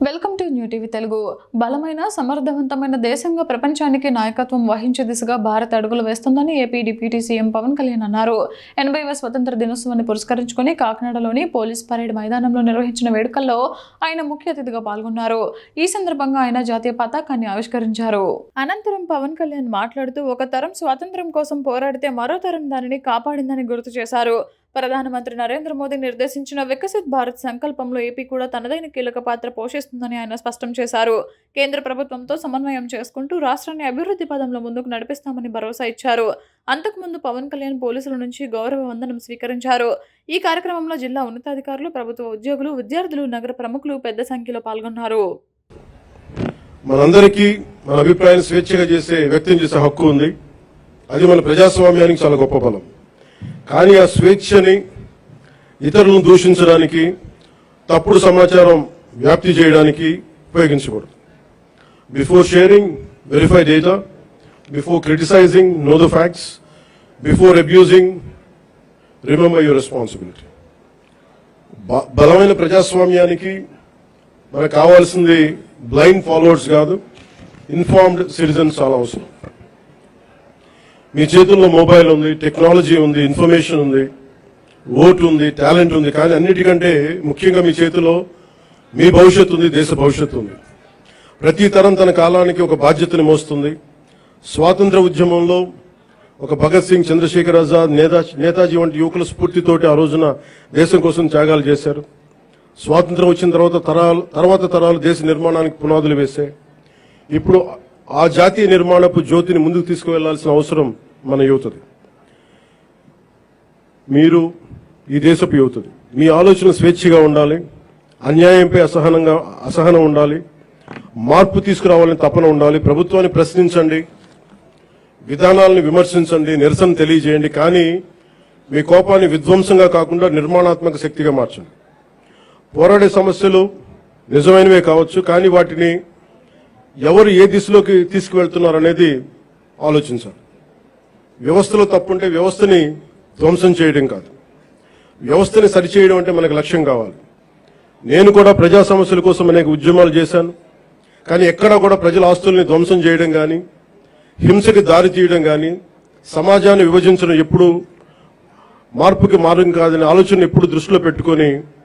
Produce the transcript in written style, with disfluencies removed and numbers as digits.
Welcome to new TV Telugu. బలమైన సమర్థవంతమైన దేశంగా ప్రపంచానికి నాయకత్వం వహించే దిశగా భారత్ అడుగులు వేస్తుందని AP deputy CM Pawan Kalyan అన్నారు. 80వ స్వతంత్ర దినోత్సవాన్ని పురస్కరించుకుని కాకినాడలోని పోలీస్ పరేడ్ మైదానంలో నిర్వహించిన వేడుకల్లో ఆయన ముఖ్య అతిథిగా పాల్గొన్నారు. ఈ సందర్భంగా ఆయన జాతీయ పతాకాన్ని ఆవిష్కరించారు. అనంతరం పవన్ కళ్యాణ్ మాట్లాడుతూ ఒక తరం స్వాతంత్ర్యం కోసం పోరాడితే మరో తరం దానిని కాపాడిందని గుర్తు చేశారు. ప్రధానమంత్రి నరేంద్ర మోదీ నిర్దేశించిన వికసిత్ భారత్ సంకల్పంలో ఏపీ కూడా తనదైన కీలక పాత్ర పోషిస్తుందని ఆయన స్పష్టం చేశారు. కేంద్ర ప్రభుత్వంతో సమన్వయం చేసుకుంటూ రాష్ట్రాన్ని అభివృద్ధి పదంలో ముందుకు నడిపిస్తామని భరోసా ఇచ్చారు. అంతకుముందు పవన్ కళ్యాణ్ పోలీసుల నుంచి గౌరవ వందనం స్వీకరించారు. ఈ కార్యక్రమంలో జిల్లా ఉన్నతాధికారులు, ప్రభుత్వ ఉద్యోగులు, విద్యార్థులు, నగర ప్రముఖులు పెద్ద సంఖ్యలో పాల్గొన్నారు. మనందరికీ మన అభిప్రాయాన్ని స్వేచ్ఛగా వ్యక్తం చేసే హక్కు ఉంది. అది మన ప్రజాస్వామ్యానికి చాలా గొప్ప బలం. కానీ ఆ స్వేచ్ఛని ఇతరులను దూషించడానికి, తప్పుడు సమాచారం వ్యాప్తి చేయడానికి ఉపయోగించకూడదు. Before sharing, verify data. Before criticizing, know the facts. Before abusing, remember your responsibility. బలమైన ప్రజాస్వామ్యానికి మనకు కావాల్సింది బ్లైండ్ ఫాలోవర్స్ కాదు, ఇన్ఫార్మ్డ్ సిటిజన్స్ చాలా అవసరం. మీ చేతుల్లో మొబైల్ ఉంది, టెక్నాలజీ ఉంది, ఇన్ఫర్మేషన్ ఉంది, ఓటు ఉంది, టాలెంట్ ఉంది. కానీ అన్నిటికంటే ముఖ్యంగా మీ చేతిలో మీ భవిష్యత్తు ఉంది, దేశ భవిష్యత్తు ఉంది. ప్రతి తరం తన కాలానికి ఒక బాధ్యతని మోస్తుంది. స్వాతంత్ర ఉద్యమంలో ఒక భగత్ సింగ్, చంద్రశేఖర్ ఆజాద్, నేతాజీ వంటి యువకుల స్ఫూర్తితోటి ఆ రోజున దేశం కోసం త్యాగాలు చేశారు. స్వాతంత్రం వచ్చిన తర్వాత తరాలు దేశ నిర్మాణానికి పునాదులు వేశాయి. ఇప్పుడు ఆ జాతీయ నిర్మాణపు జ్యోతిని ముందుకు తీసుకువెళ్లాల్సిన అవసరం మన యువతది. మీరు ఈ దేశపు యువతది. మీ ఆలోచన స్వేచ్ఛగా ఉండాలి, అన్యాయంపై అసహనం ఉండాలి, మార్పు తీసుకురావాలని తపన ఉండాలి. ప్రభుత్వాన్ని ప్రశ్నించండి, విధానాలను విమర్శించండి, నిరసన తెలియజేయండి. కానీ మీ కోపాన్ని విధ్వంసంగా కాకుండా నిర్మాణాత్మక శక్తిగా మార్చండి. పోరాడే సమస్యలు నిజమైనవే కావచ్చు, కానీ వాటిని ఎవరు ఏ దిశలోకి తీసుకువెళ్తున్నారనేది ఆలోచించాలి. వ్యవస్థలో తప్పుంటే వ్యవస్థని ధ్వంసం చేయడం కాదు, వ్యవస్థని సరిచేయడం అంటే మనకు లక్ష్యం కావాలి. నేను కూడా ప్రజా సమస్యల కోసం అనేక ఉద్యమాలు చేశాను. కానీ ఎక్కడా కూడా ప్రజల ఆస్తుల్ని ధ్వంసం చేయడం కానీ, హింసకి దారి తీయడం కానీ, సమాజాన్ని విభజించడం ఎప్పుడు మార్పుకి మార్గం కాదనే ఆలోచన ఎప్పుడు దృష్టిలో పెట్టుకొని